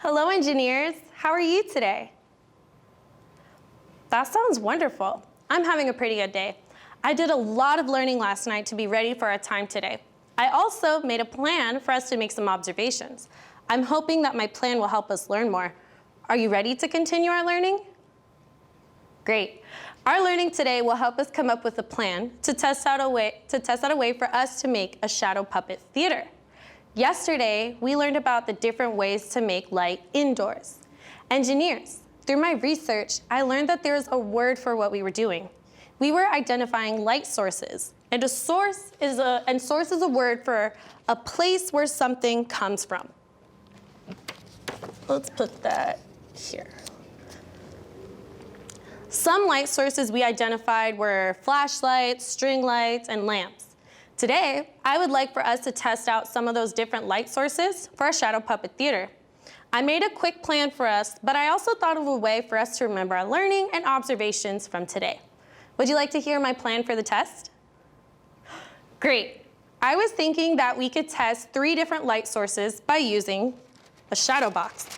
Hello, engineers. How are you today? That sounds wonderful. I'm having a pretty good day. I did a lot of learning last night to be ready for our time today. I also made a plan for us to make some observations. I'm hoping that my plan will help us learn more. Are you ready to continue our learning? Great. Our learning today will help us come up with a plan to test out a way for us to make a shadow puppet theater. Yesterday, we learned about the different ways to make light indoors. Engineers, through my research, I learned that there is a word for what we were doing. We were identifying light sources, and source is a word for a place where something comes from. Let's put that here. Some light sources we identified were flashlights, string lights, and lamps. Today, I would like for us to test out some of those different light sources for our shadow puppet theater. I made a quick plan for us, but I also thought of a way for us to remember our learning and observations from today. Would you like to hear my plan for the test? Great. I was thinking that we could test 3 different light sources by using a shadow box.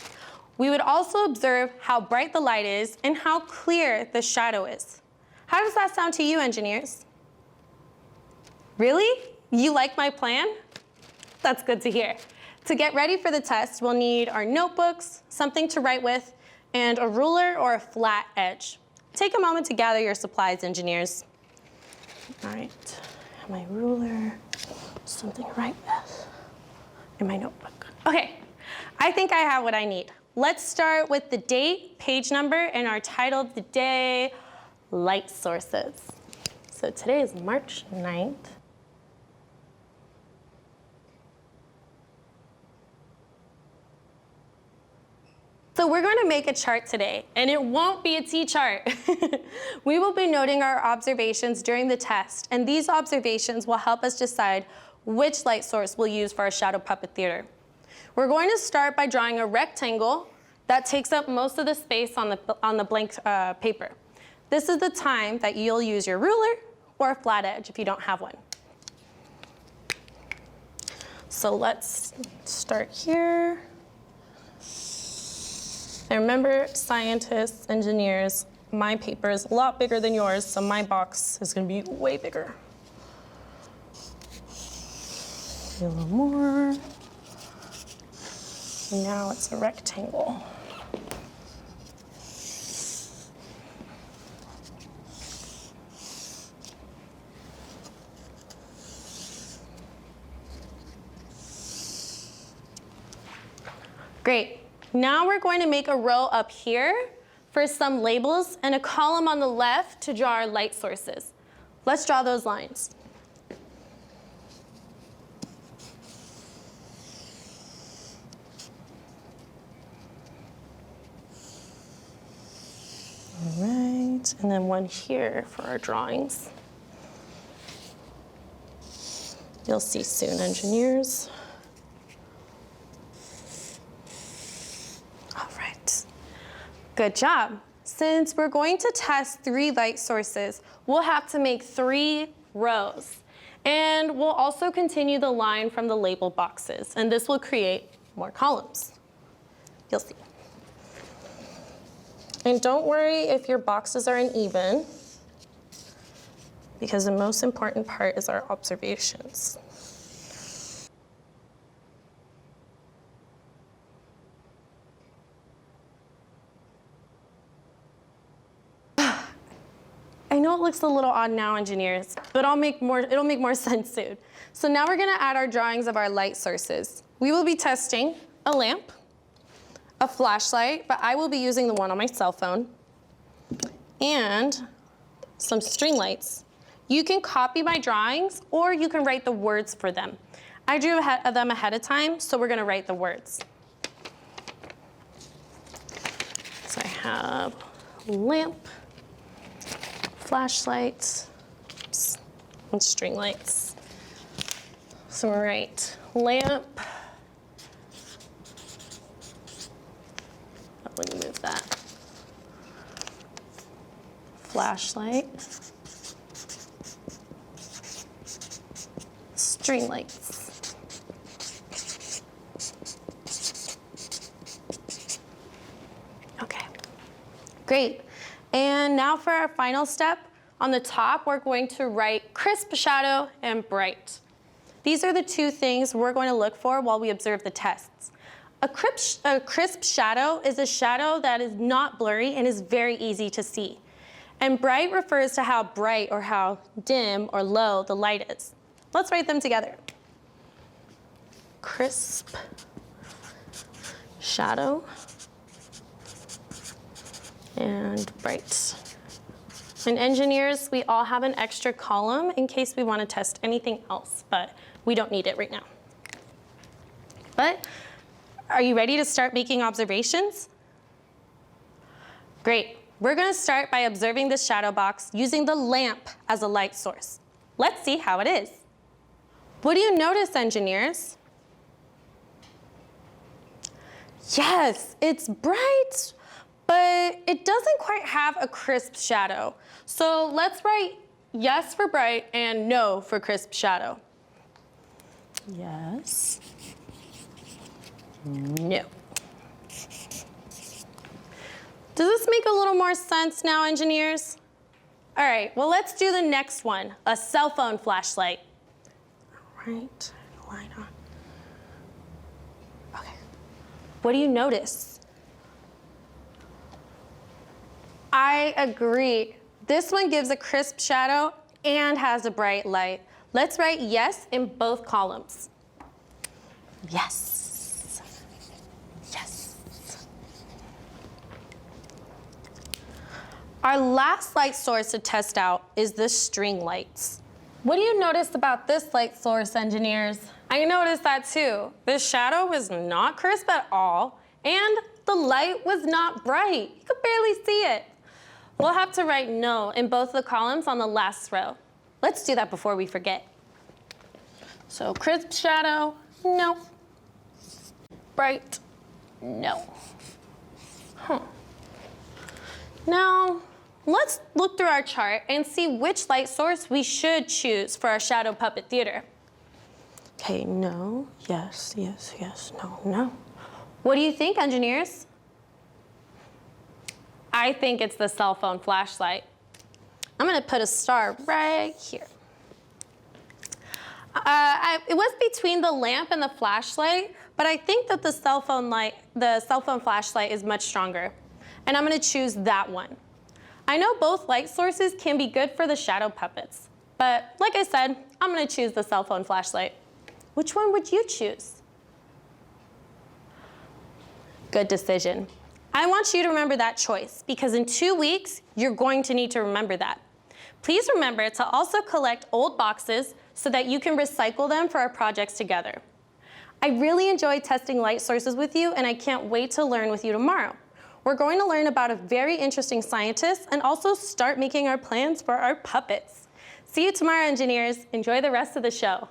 We would also observe how bright the light is and how clear the shadow is. How does that sound to you, engineers? Really? You like my plan? That's good to hear. To get ready for the test, we'll need our notebooks, something to write with, and a ruler or a flat edge. Take a moment to gather your supplies, engineers. All right, my ruler, something to write with, and my notebook. Okay, I think I have what I need. Let's start with the date, page number, and our title of the day, light sources. So today is March 9th. So we're going to make a chart today, and it won't be a T-chart. We will be noting our observations during the test, and these observations will help us decide which light source we'll use for our shadow puppet theater. We're going to start by drawing a rectangle that takes up most of the space on the blank paper. This is the time that you'll use your ruler or a flat edge if you don't have one. So let's start here. And remember, scientists, engineers, my paper is a lot bigger than yours, so my box is going to be way bigger. A little more. Now it's a rectangle. Great. Now we're going to make a row up here for some labels and a column on the left to draw our light sources. Let's draw those lines. All right, and then one here for our drawings. You'll see soon, engineers. All right, good job. Since we're going to test 3 light sources, we'll have to make 3 rows. And we'll also continue the line from the label boxes, and this will create more columns. You'll see. And don't worry if your boxes are uneven, because the most important part is our observations. I know it looks a little odd now, engineers, but it'll make more sense soon. So now we're going to add our drawings of our light sources. We will be testing a lamp, a flashlight, but I will be using the one on my cell phone, and some string lights. You can copy my drawings, or you can write the words for them. I drew them ahead of time, so we're going to write the words. So I have lamp, flashlights, and string lights. So we'll write lamp. Let me move that. Flashlight. String lights. Great. And now for our final step. On the top, we're going to write crisp shadow and bright. These are the two things we're going to look for while we observe the tests. A crisp shadow is a shadow that is not blurry and is very easy to see. And bright refers to how bright or how dim or low the light is. Let's write them together. Crisp shadow and bright. And engineers, we all have an extra column in case we want to test anything else, but we don't need it right now. But are you ready to start making observations? Great. We're going to start by observing this shadow box using the lamp as a light source. Let's see how it is. What do you notice, engineers? Yes, it's bright, but it doesn't quite have a crisp shadow. So let's write yes for bright and no for crisp shadow. Yes. No. Does this make a little more sense now, engineers? All right, well, let's do the next one, a cell phone flashlight. All right, light on. Okay. What do you notice? I agree. This one gives a crisp shadow and has a bright light. Let's write yes in both columns. Yes. Our last light source to test out is the string lights. What do you notice about this light source, engineers? I noticed that too. The shadow was not crisp at all, and the light was not bright. You could barely see it. We'll have to write no in both the columns on the last row. Let's do that before we forget. So crisp shadow, no. Bright, no. Now, let's look through our chart and see which light source we should choose for our shadow puppet theater. Okay, no, yes, yes, yes, no, no. What do you think, engineers? I think it's the cell phone flashlight. I'm gonna put a star right here. It was between the lamp and the flashlight, but I think that the cell phone flashlight is much stronger. And I'm gonna choose that one. I know both light sources can be good for the shadow puppets, but like I said, I'm gonna choose the cell phone flashlight. Which one would you choose? Good decision. I want you to remember that choice because in 2 weeks, you're going to need to remember that. Please remember to also collect old boxes so that you can recycle them for our projects together. I really enjoyed testing light sources with you, and I can't wait to learn with you tomorrow. We're going to learn about a very interesting scientist and also start making our plans for our puppets. See you tomorrow, engineers. Enjoy the rest of the show.